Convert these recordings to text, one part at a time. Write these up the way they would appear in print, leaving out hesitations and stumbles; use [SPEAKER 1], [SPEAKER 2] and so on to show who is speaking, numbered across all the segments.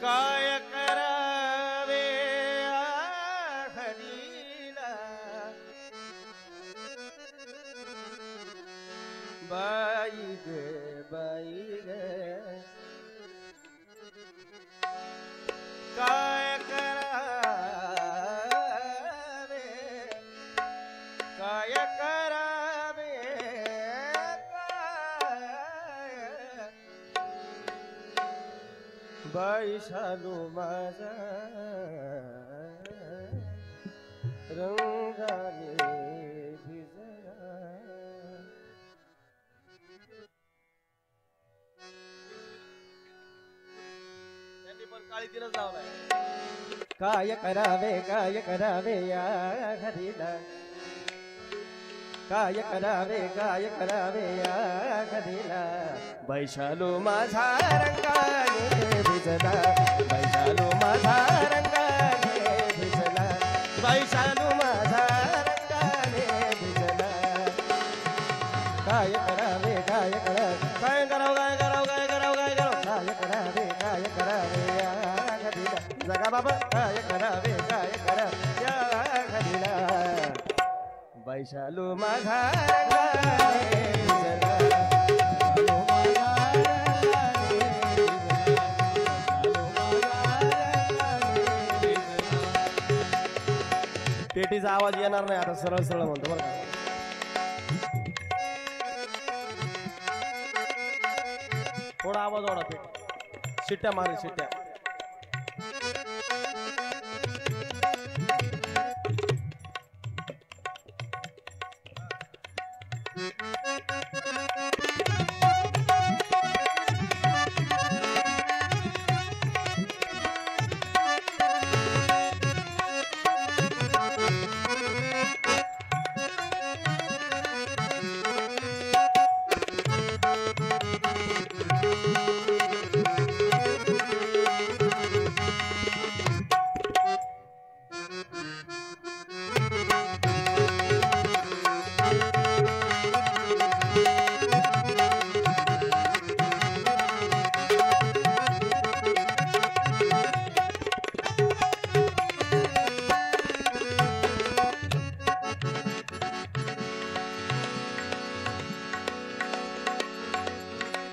[SPEAKER 1] काय करावे हरीला बाई गे काय करावे बाई शालू माझा रंगाने भिजला त्यांनी पण काळी तिरच लावलाय काय करावे या घरीला काय करावे या घरीला बैशालू माझा रंगाने भिजला बैशालू माझा रंगाने भिजला बैशालू माझा रंगाने भिजला काय करावे काय करावे या घरीला जगा बाबा काय करावे या घरीला बैशालू माझा रंगाने भिजला पेटीचा आवाज येणार नाही आता सरळ सरळ म्हणतो बरं का थोडा आवाज वाढा पेटी शिट्ट्या मारे शिट्ट्या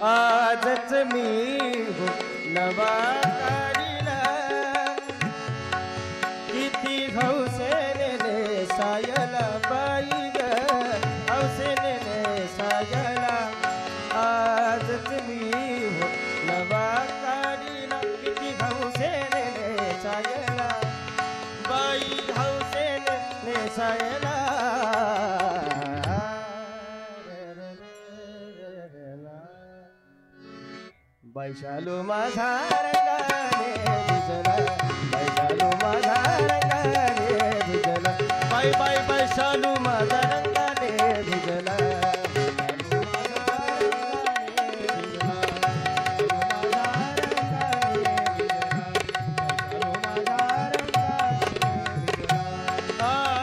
[SPEAKER 1] आजच मी हो नवा काढीला किती हौसेने सायला बाई ग हौसेने सायला आजच मी हो नवा काढीला किती हौसेने सायला बाई हौसेने सायला बैशालू माझा रंगाने भिजला बैशालू माझा रंगाने भिजला बाई बैशालू माझा रंगाने भिजला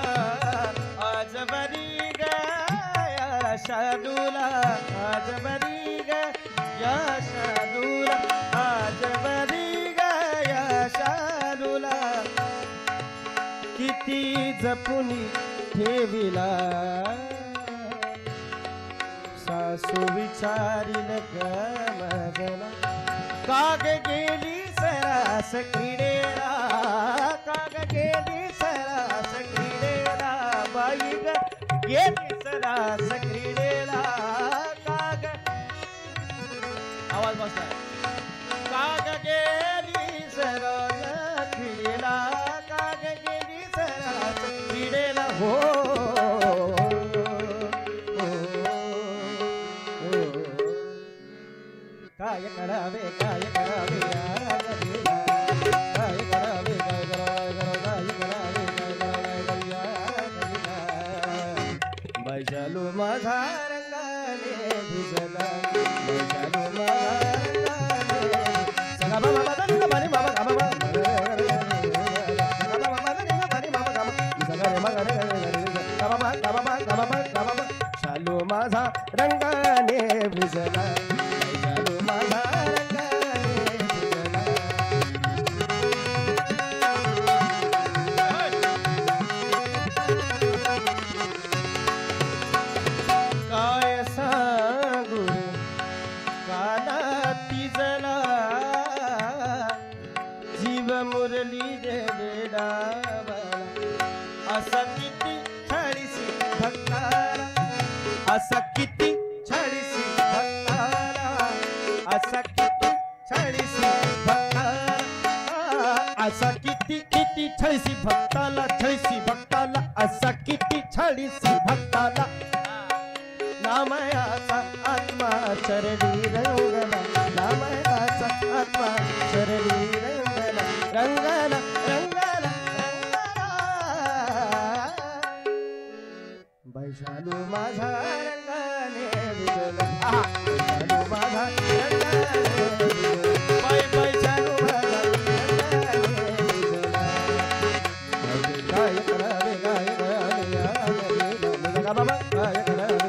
[SPEAKER 1] आज बरी गया शालूला आज बरी गया शालूला आज बरी गया शालूला किती जपुनी ठेविला सासू विचारील गमगला काग गेली सरास क्रीडेला काग गेली सरास क्रीडेला बाई ग गेली सरास क्रीडेला काग आवाज बसला काग गेली सरास क्रीडेला काग गेली सरास क्रीडेला हो काय करावे या
[SPEAKER 2] रंगाने भिजला वैशालू माझा रंगाने भिजला काय सांगू काना तिजला जीव मुरली देवे डावला असा किती छळीसी भक्ताला असा किती छळीसी भक्ताला असा किती छळीसी भक्ताला असा किती छळीसी भक्ताला असा किती छळीसी भक्ताला नामयाचा आत्मा चरणी रंगला नामयाचा आत्मा चरणी रंगला रंगला रंगला वैशालू माझा रंगाने भिजला वैशालू माझा रंगाने भिजला वैशालू माझा रंगाने भिजला काय करावे बाबा काय करावे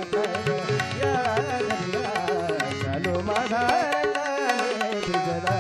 [SPEAKER 2] वैशालू माझा रंगाने भिजला